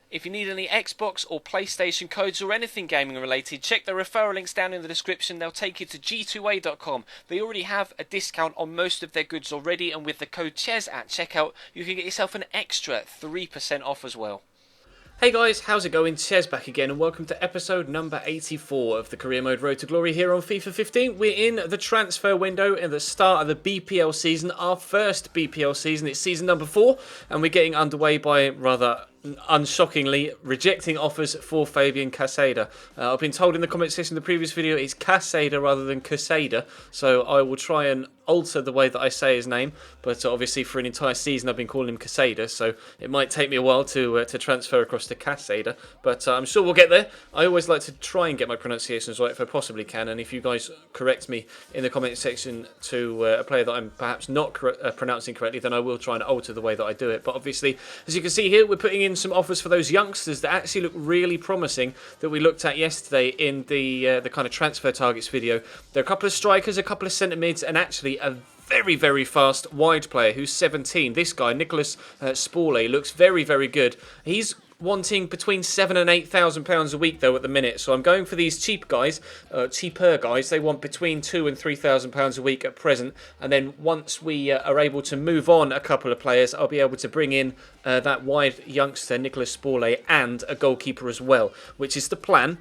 If you need any Xbox or PlayStation codes or anything gaming related, check the referral links down in the description. They'll take you to g2a.com. They already have a discount on most of their goods already, and with the code CHES at checkout, you can get yourself an extra 3% off as well. Hey guys, how's it going? Ches back again, and welcome to episode number 84 of the Career Mode Road to Glory here on FIFA 15. We're in the transfer window in the start of the BPL season, our first BPL season. It's season number 4, and we're getting underway by rather unshockingly rejecting offers for Fabian Casada. I've been told in the comment section of the previous video it's Casada rather than Casada, so I will try and alter the way that I say his name, but obviously for an entire season I've been calling him Casada, so it might take me a while to transfer across to Casada, but I'm sure we'll get there. I always like to try and get my pronunciations right if I possibly can, and if you guys correct me in the comment section to a player that I'm perhaps not pronouncing correctly, then I will try and alter the way that I do it. But obviously, as you can see here, we're putting in some offers for those youngsters that actually look really promising that we looked at yesterday in the kind of transfer targets video. There are a couple of strikers, a couple of centre mids, and actually a very, very fast wide player who's 17. This guy, Nicholas Spaulding, looks very, very good. He's wanting between £7,000 and £8,000 a week though at the minute, so I'm going for these cheaper guys. They want between £2,000 and £3,000 a week at present, and then once we are able to move on a couple of players, I'll be able to bring in that wide youngster Nicholas Spaulding and a goalkeeper as well, which is the plan.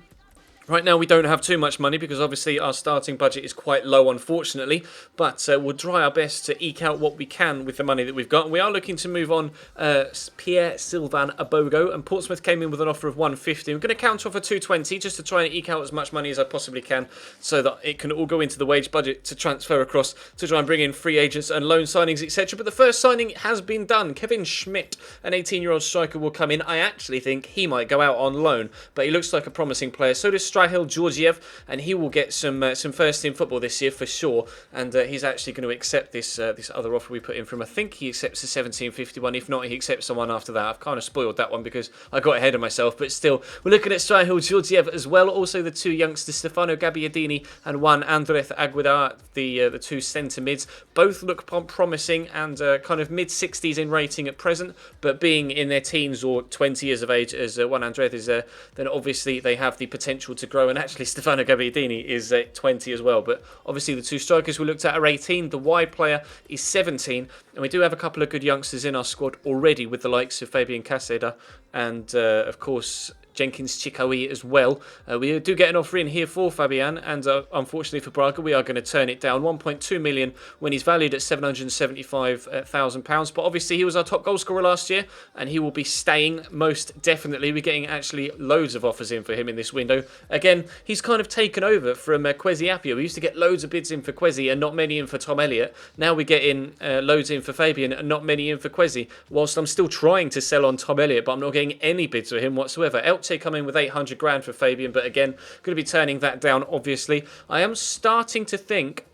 Right now we don't have too much money because obviously our starting budget is quite low, unfortunately, but we'll try our best to eke out what we can with the money that we've got. And we are looking to move on Pierre-Sylvain Abogo, and Portsmouth came in with an offer of 150. I'm going to counter offer 220 just to try and eke out as much money as I possibly can so that it can all go into the wage budget to transfer across to try and bring in free agents and loan signings, etc. But the first signing has been done. Kevin Schmidt, an 18-year-old striker, will come in. I actually think he might go out on loan, but he looks like a promising player. So does Strahil Georgiev, and he will get some first-team football this year for sure. And he's actually going to accept this other offer we put in for him. I think he accepts the 1751. If not, he accepts someone after that. I've kind of spoiled that one because I got ahead of myself. But still, we're looking at Strahil Georgiev as well. Also, the two youngsters, Stefano Gabbiadini and Juan Andrés Aguilar, the two centre mids, both look promising and kind of mid-60s in rating at present. But being in their teens or 20 years of age, as Juan Andrés is, then obviously they have the potential to grow. And actually Stefano Gabbiadini is 20 as well, but obviously the two strikers we looked at are 18, the wide player is 17, and we do have a couple of good youngsters in our squad already with the likes of Fabian Casada and of course Jenkins Chikawi as well. We do get an offer in here for Fabian, and unfortunately for Braga, we are going to turn it down. 1.2 million when he's valued at £775,000. But obviously, he was our top goal scorer last year, and he will be staying most definitely. We're getting actually loads of offers in for him in this window. Again, he's kind of taken over from Kwesi Appiah. We used to get loads of bids in for Kwesi and not many in for Tom Elliott. Now we get in loads in for Fabian and not many in for Kwesi. Whilst I'm still trying to sell on Tom Elliott, but I'm not getting any bids for him whatsoever. Come in with 800 grand for Fabian, but again, going to be turning that down, obviously. I am starting to think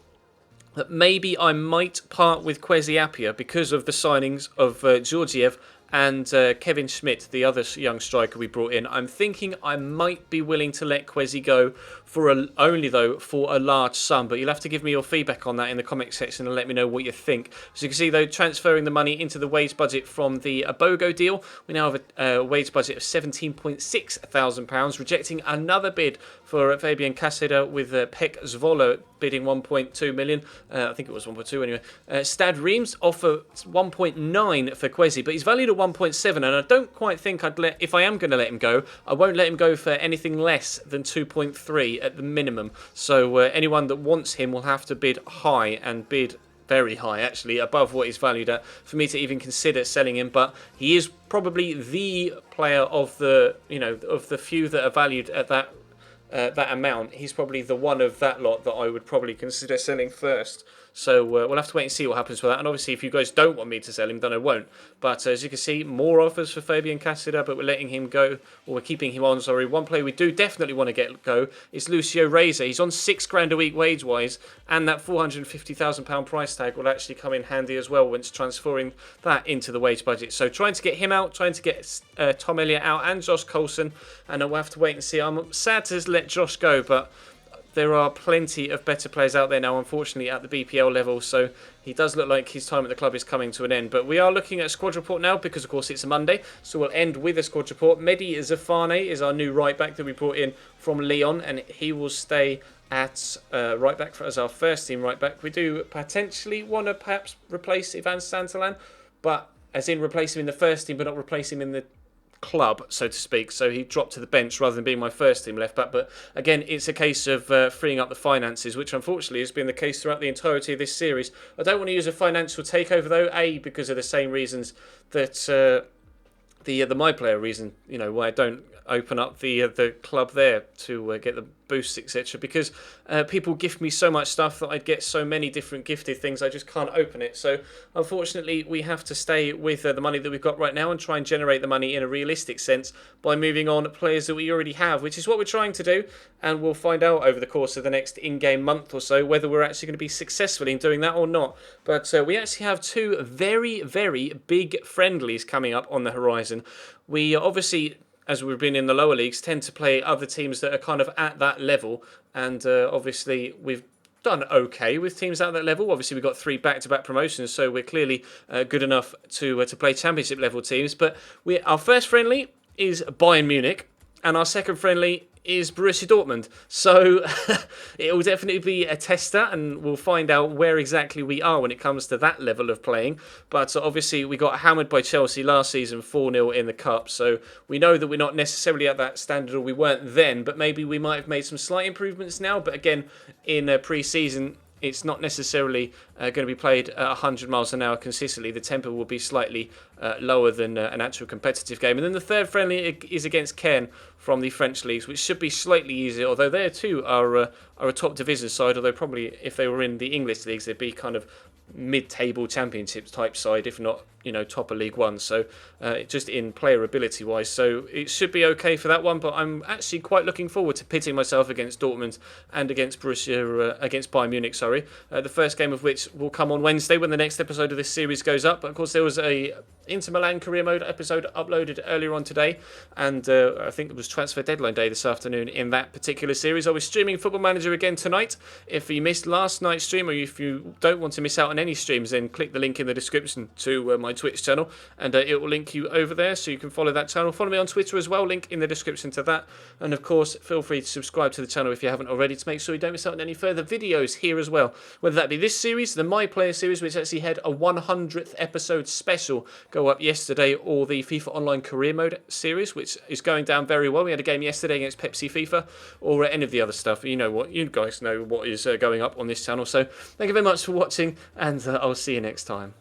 that maybe I might part with Kwesi Appiah because of the signings of Georgiev and Kevin Schmidt, the other young striker we brought in. I'm thinking I might be willing to let Kwesi go only for a large sum, but you'll have to give me your feedback on that in the comment section and let me know what you think. So you can see though, transferring the money into the wage budget from the Abogo deal, we now have a wage budget of £17,600, rejecting another bid for Fabian Casada with Pek Zwolle bidding 1.2 million. I think it was 1.2 anyway. Stad Reims offer 1.9 for Kwesi, but he's valued at 1.7, and I don't quite think if I am going to let him go, I won't let him go for anything less than 2.3 at the minimum. So anyone that wants him will have to bid high, and bid very high actually, above what he's valued at, for me to even consider selling him. But he is probably the player of the few that are valued at that amount. He's probably the one of that lot that I would probably consider selling first. So we'll have to wait and see what happens with that. And obviously, if you guys don't want me to sell him, then I won't. But as you can see, more offers for Fabian Casada, but we're letting him go, or we're keeping him on, sorry. One player we do definitely want to get go is Lucio Reza. He's on £6,000 a week wage-wise, and that £450,000 price tag will actually come in handy as well once transferring that into the wage budget. So trying to get him out, trying to get Tom Elliott out, and Josh Coulson, and we'll have to wait and see. I'm sad to let Josh go, but there are plenty of better players out there now, unfortunately, at the BPL level. So he does look like his time at the club is coming to an end. But we are looking at a squad report now because, of course, it's a Monday. So we'll end with a squad report. Mehdi Zafane is our new right back that we brought in from Lyon, and he will stay at right back as our first team right back. We do potentially want to perhaps replace Ivan Santalan, but as in replace him in the first team, but not replace him in the club, so to speak. So he dropped to the bench rather than being my first team left back. But again, it's a case of freeing up the finances, which unfortunately has been the case throughout the entirety of this series. I don't want to use a financial takeover though, because of the same reasons that the my player reason, why I don't open up the club there to get the boosts, etc. Because people gift me so much stuff that I get so many different gifted things, I just can't open it. So unfortunately, we have to stay with the money that we've got right now and try and generate the money in a realistic sense by moving on players that we already have, which is what we're trying to do. And we'll find out over the course of the next in-game month or so whether we're actually going to be successful in doing that or not. But we actually have two very, very big friendlies coming up on the horizon. We obviously, as we've been in the lower leagues, tend to play other teams that are kind of at that level. And obviously, we've done okay with teams at that level. Obviously, we've got 3 back-to-back promotions, so we're clearly good enough to play championship-level teams. But our first friendly is Bayern Munich, and our second friendly is Borussia Dortmund. So it will definitely be a tester, and we'll find out where exactly we are when it comes to that level of playing. But obviously we got hammered by Chelsea last season 4-0 in the Cup, so we know that we're not necessarily at that standard, or we weren't then, but maybe we might have made some slight improvements now. But again, in pre-season, it's not necessarily going to be played at 100 miles an hour consistently. The tempo will be slightly lower than an actual competitive game. And then the third friendly is against Caen from the French leagues, which should be slightly easier, although they too are a top division side, although probably if they were in the English leagues, they'd be kind of mid-table championship type side, if not top of League One. So just in player ability wise, so it should be okay for that one. But I'm actually quite looking forward to pitting myself against Dortmund and against against Bayern Munich. Sorry, the first game of which will come on Wednesday when the next episode of this series goes up. But of course, there was a Inter Milan career mode episode uploaded earlier on today, and I think it was transfer deadline day this afternoon in that particular series. I was streaming Football Manager again tonight. If you missed last night's stream, or if you don't want to miss out on any streams, then click the link in the description to my Twitch channel, and it will link you over there so you can follow that channel. Follow me on Twitter as well, link in the description to that. And of course, feel free to subscribe to the channel if you haven't already, to make sure you don't miss out on any further videos here as well, whether that be this series, the My Player series, which actually had a 100th episode special go up yesterday, or the FIFA Online Career Mode series, which is going down very well. We had a game yesterday against Pepsi FIFA, or any of the other stuff. You guys know what is going up on this channel. So thank you very much for watching, and I'll see you next time.